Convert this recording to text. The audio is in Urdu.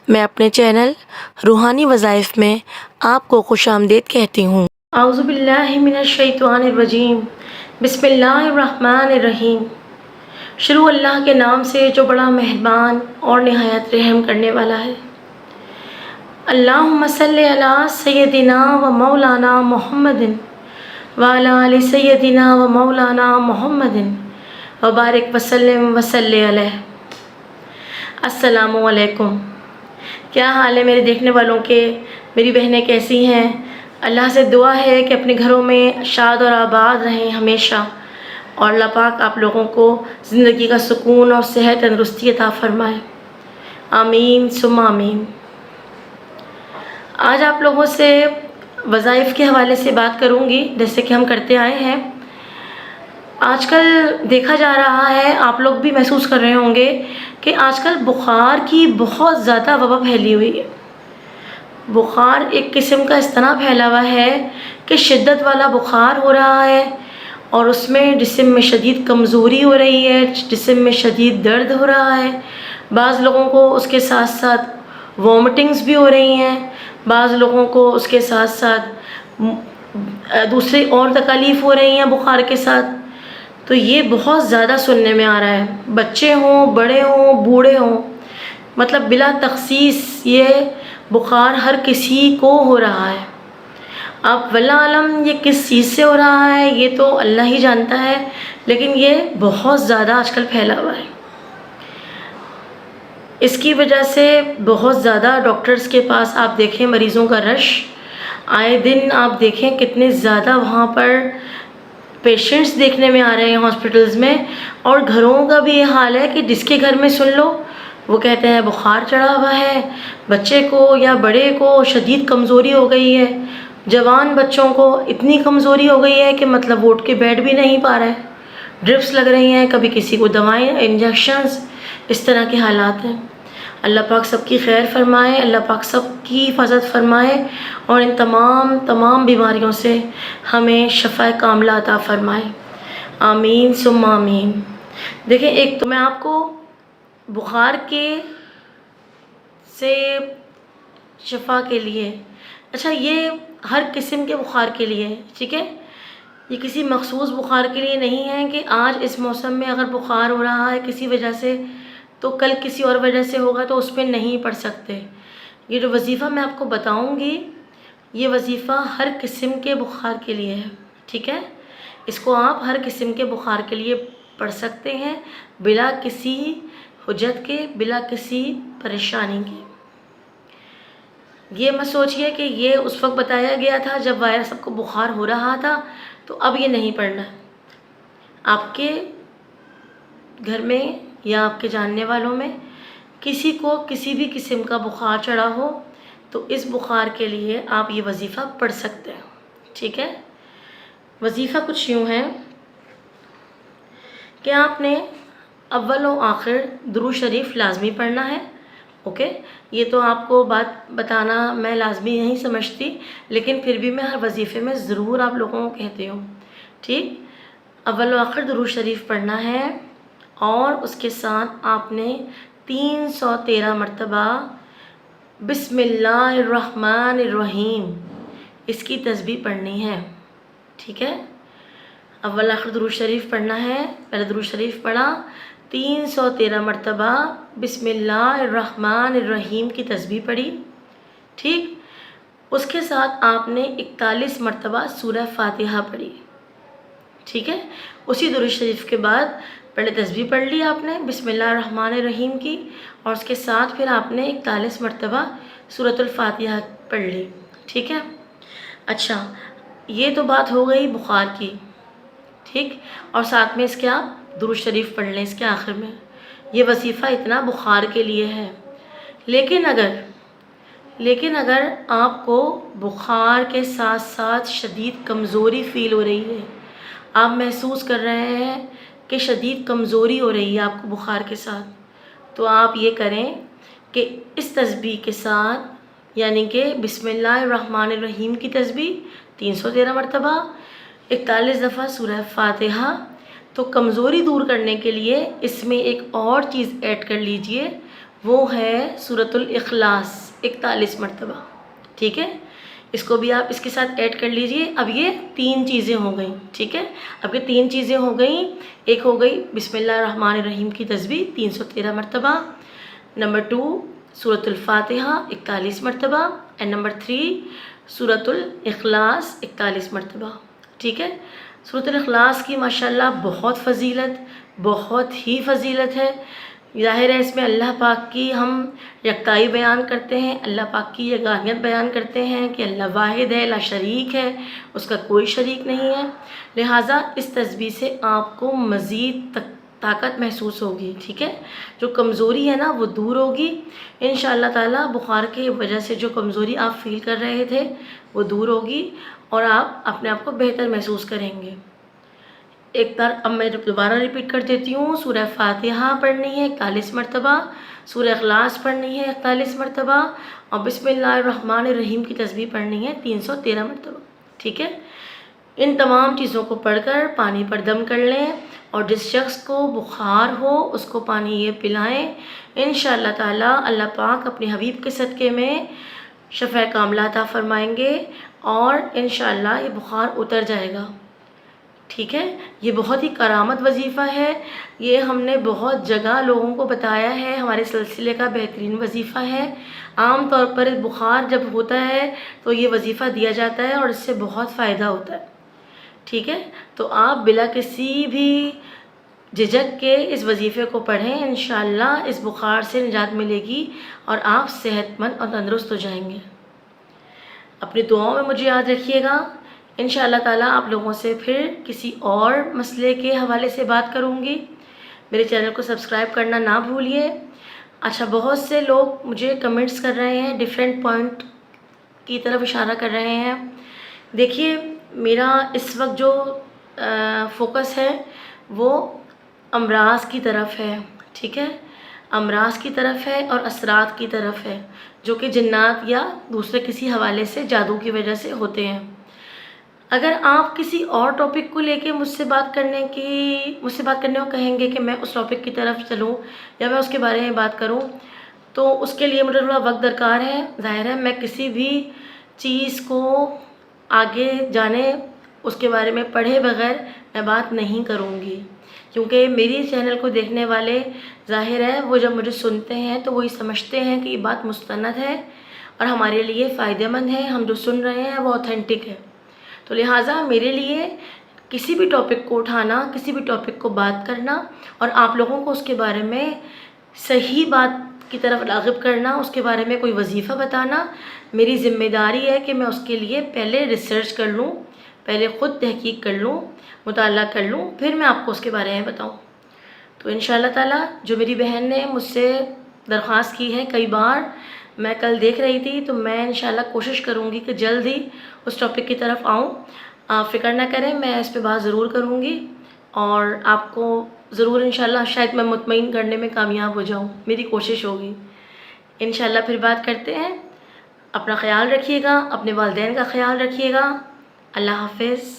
میں اپنے چینل روحانی وظائف میں آپ کو خوش آمدید کہتی ہوں۔ اعوذ باللہ من الشیطان الرجیم، بسم اللہ الرحمن الرحیم۔ شروع اللہ کے نام سے جو بڑا مہربان اور نہایت رحم کرنے والا ہے۔ اللہم صلی علی سیدنا و مولانا محمد وعلی آل سیدنا و مولانا محمد وبارک وسلم وصلی علیہ۔ السلام علیکم۔ کیا حال ہے میرے دیکھنے والوں کے؟ میری بہنیں کیسی ہیں؟ اللہ سے دعا ہے کہ اپنے گھروں میں شاد اور آباد رہیں ہمیشہ، اور اللہ پاک آپ لوگوں کو زندگی کا سکون اور صحت تندرستی عطا فرمائے، آمین ثم آمین۔ آج آپ لوگوں سے وظائف کے حوالے سے بات کروں گی، جیسے کہ ہم کرتے آئے ہیں۔ آج کل دیکھا جا رہا ہے، آپ لوگ بھی محسوس کر رہے ہوں گے کہ آج کل بخار کی بہت زیادہ وبا پھیلی ہوئی ہے۔ بخار ایک قسم کا اس طرح پھیلا ہوا ہے کہ شدت والا بخار ہو رہا ہے، اور اس میں جسم میں شدید کمزوری ہو رہی ہے، جسم میں شدید درد ہو رہا ہے۔ بعض لوگوں کو اس کے ساتھ ساتھ وامٹنگز بھی ہو رہی ہیں، بعض لوگوں کو اس کے ساتھ ساتھ دوسری اور تکالیف ہو رہی ہیں بخار کے ساتھ۔ تو یہ بہت زیادہ سننے میں آ رہا ہے، بچے ہوں، بڑے ہوں، بوڑھے ہوں، مطلب بلا تخصیص یہ بخار ہر کسی کو ہو رہا ہے۔ اب واللہ عالم یہ کس چیز سے ہو رہا ہے یہ تو اللہ ہی جانتا ہے، لیکن یہ بہت زیادہ آج کل پھیلا ہوا ہے۔ اس کی وجہ سے بہت زیادہ ڈاکٹرز کے پاس آپ دیکھیں مریضوں کا رش، آئے دن آپ دیکھیں کتنے زیادہ وہاں پر پیشنٹس دیکھنے میں آ رہے ہیں ہاسپٹلز میں، اور گھروں کا بھی یہ حال ہے کہ جس کے گھر میں سن لو وہ کہتے ہیں بخار چڑھا ہوا ہے، بچے کو یا بڑے کو شدید کمزوری ہو گئی ہے، جوان بچوں کو اتنی کمزوری ہو گئی ہے کہ مطلب وہ اٹھ کے بیٹھ بھی نہیں پا رہے، ڈرپس لگ رہی ہیں، کبھی کسی کو دوائیں، انجیکشنز، اس طرح کے حالات ہیں۔ اللہ پاک سب کی خیر فرمائے، اللہ پاک سب کی حفاظت فرمائے، اور ان تمام بیماریوں سے ہمیں شفائے کاملہ عطا فرمائے، آمین ثم آمین۔ دیکھیں، ایک تو میں آپ کو بخار کے سے شفا کے لیے، اچھا یہ ہر قسم کے بخار کے لیے ہے، ٹھیک ہے، یہ کسی مخصوص بخار کے لیے نہیں ہے کہ آج اس موسم میں اگر بخار ہو رہا ہے کسی وجہ سے تو کل کسی اور وجہ سے ہوگا تو اس پہ نہیں پڑھ سکتے۔ یہ جو وظیفہ میں آپ کو بتاؤں گی یہ وظیفہ ہر قسم کے بخار کے لیے ہے، ٹھیک ہے، اس کو آپ ہر قسم کے بخار کے لیے پڑھ سکتے ہیں، بلا کسی حجت کے، بلا کسی پریشانی کے۔ یہ مت سوچئے کہ یہ اس وقت بتایا گیا تھا جب وائرس سب کو بخار ہو رہا تھا تو اب یہ نہیں پڑھنا ہے۔ آپ کے گھر میں یا آپ کے جاننے والوں میں کسی کو کسی بھی قسم کا بخار چڑھا ہو تو اس بخار کے لیے آپ یہ وظیفہ پڑھ سکتے ہیں، ٹھیک ہے۔ وظیفہ کچھ یوں ہے کہ آپ نے اول و آخر درود شریف لازمی پڑھنا ہے، اوکے۔ یہ تو آپ کو بات بتانا میں لازمی نہیں سمجھتی، لیکن پھر بھی میں ہر وظیفے میں ضرور آپ لوگوں کو کہتی ہوں، ٹھیک۔ اول و آخر درود شریف پڑھنا ہے، اور اس کے ساتھ آپ نے 313 مرتبہ بسم اللہ الرحمن الرحیم اس کی تسبیح پڑھنی ہے، ٹھیک ہے۔ اول آخر درود شریف پڑھنا ہے، پہلے درود شریف پڑھا، 313 مرتبہ بسم اللہ الرحمن الرحیم کی تسبیح پڑھی، ٹھیک۔ اس کے ساتھ آپ نے 41 مرتبہ سورہ فاتحہ پڑھی، ٹھیک ہے۔ اسی درود شریف کے بعد پہلے تسبیح پڑھ لی آپ نے بسم اللہ الرحمن الرحیم کی، اور اس کے ساتھ پھر آپ نے 41 مرتبہ سورۃ الفاتحہ پڑھ لی، ٹھیک ہے۔ اچھا، یہ تو بات ہو گئی بخار کی، ٹھیک، اور ساتھ میں اس کے آپ درود شریف پڑھ لیں اس کے آخر میں۔ یہ وظیفہ اتنا بخار کے لیے ہے، لیکن اگر آپ کو بخار کے ساتھ ساتھ شدید کمزوری فیل ہو رہی ہے، آپ محسوس کر رہے ہیں کہ شدید کمزوری ہو رہی ہے آپ کو بخار کے ساتھ، تو آپ یہ کریں کہ اس تسبیح کے ساتھ، یعنی کہ بسم اللہ الرحمن الرحیم کی تسبیح 313 مرتبہ، 41 دفعہ سورہ فاتحہ، تو کمزوری دور کرنے کے لیے اس میں ایک اور چیز ایڈ کر لیجئے، وہ ہے سورۃ الاخلاص 41 مرتبہ. ٹھیک ہے، اس کو بھی آپ اس کے ساتھ ایڈ کر لیجئے. اب یہ 3 چیزیں ہو گئیں. ٹھیک ہے، اب یہ 3 چیزیں ہو گئیں. ایک ہو گئی بسم اللہ الرحمن الرحیم کی تسبیح 313 مرتبہ. نمبر 2 سورۃ الفاتحہ 41 مرتبہ. اینڈ نمبر 3 سورۃ الاخلاص 41 مرتبہ. ٹھیک ہے، سورۃ الاخلاص کی ماشاءاللہ بہت فضیلت، بہت ہی فضیلت ہے. ظاہر ہے اس میں اللہ پاک کی ہم یکتائی بیان کرتے ہیں، اللہ پاک کی یگانیت بیان کرتے ہیں کہ اللہ واحد ہے، لا شریک ہے، اس کا کوئی شریک نہیں ہے. لہٰذا اس تسبیح سے آپ کو مزید طاقت محسوس ہوگی. ٹھیک ہے، جو کمزوری ہے نا وہ دور ہوگی انشاءاللہ تعالیٰ. بخار کی وجہ سے جو کمزوری آپ فیل کر رہے تھے وہ دور ہوگی اور آپ اپنے آپ کو بہتر محسوس کریں گے. ایک بار اب میں دوبارہ ریپیٹ کر دیتی ہوں. سورہ فاتحہ پڑھنی ہے 41 مرتبہ، سورہ اخلاص پڑھنی ہے 41 مرتبہ، اور بسم اللہ الرحمن الرحیم کی تسبیح پڑھنی ہے 313 مرتبہ. ٹھیک ہے، ان تمام چیزوں کو پڑھ کر پانی پر دم کر لیں، اور جس شخص کو بخار ہو اس کو پانی یہ پلائیں. انشاءاللہ تعالیٰ اللہ پاک اپنے حبیب کے صدقے میں شفا کاملہ عطا فرمائیں گے اور انشاءاللہ یہ بخار اتر جائے گا. ٹھیک ہے، یہ بہت ہی کرامت وظیفہ ہے. یہ ہم نے بہت جگہ لوگوں کو بتایا ہے، ہمارے سلسلے کا بہترین وظیفہ ہے. عام طور پر بخار جب ہوتا ہے تو یہ وظیفہ دیا جاتا ہے اور اس سے بہت فائدہ ہوتا ہے. ٹھیک ہے، تو آپ بلا کسی بھی جھجک کے اس وظیفے کو پڑھیں. انشاءاللہ اس بخار سے نجات ملے گی اور آپ صحت مند اور تندرست ہو جائیں گے. اپنی دعاؤں میں مجھے یاد رکھیے گا. انشاءاللہ تعالیٰ آپ لوگوں سے پھر کسی اور مسئلے کے حوالے سے بات کروں گی. میرے چینل کو سبسکرائب کرنا نہ بھولیے. اچھا، بہت سے لوگ مجھے کمنٹس کر رہے ہیں، ڈیفرنٹ پوائنٹ کی طرف اشارہ کر رہے ہیں. دیکھیے، میرا اس وقت جو فوکس ہے وہ امراض کی طرف ہے. ٹھیک ہے، امراض کی طرف ہے اور اثرات کی طرف ہے جو کہ جنات یا دوسرے کسی حوالے سے جادو کی وجہ سے ہوتے ہیں. اگر آپ کسی اور ٹاپک کو لے کے مجھ سے بات کرنے کو کہیں گے کہ میں اس ٹاپک کی طرف چلوں یا میں اس کے بارے میں بات کروں تو اس کے لیے مجھے تھوڑا وقت درکار ہے. ظاہر ہے میں کسی بھی چیز کو آگے جانے اس کے بارے میں پڑھے بغیر میں بات نہیں کروں گی، کیونکہ میری چینل کو دیکھنے والے ظاہر ہے وہ جب مجھے سنتے ہیں تو وہی سمجھتے ہیں کہ یہ بات مستند ہے اور ہمارے لیے فائدہ مند ہے. ہم جو سن رہے ہیں وہ اوتھینٹک ہے. تو لہٰذا میرے لیے کسی بھی ٹاپک کو اٹھانا، کسی بھی ٹاپک کو بات کرنا اور آپ لوگوں کو اس کے بارے میں صحیح بات کی طرف راغب کرنا، اس کے بارے میں کوئی وظیفہ بتانا میری ذمہ داری ہے کہ میں اس کے لیے پہلے ریسرچ کر لوں، پہلے خود تحقیق کر لوں، مطالعہ کر لوں، پھر میں آپ کو اس کے بارے میں بتاؤں. تو انشاءاللہ تعالیٰ جو میری بہن نے مجھ سے درخواست کی ہے کئی بار، میں کل دیکھ رہی تھی، تو میں انشاءاللہ کوشش کروں گی کہ جلد ہی اس ٹاپک کی طرف آؤں. آپ فکر نہ کریں، میں اس پہ بات ضرور کروں گی اور آپ کو ضرور انشاءاللہ شاید میں مطمئن کرنے میں کامیاب ہو جاؤں، میری کوشش ہوگی. انشاءاللہ پھر بات کرتے ہیں. اپنا خیال رکھیے گا، اپنے والدین کا خیال رکھیے گا. اللہ حافظ.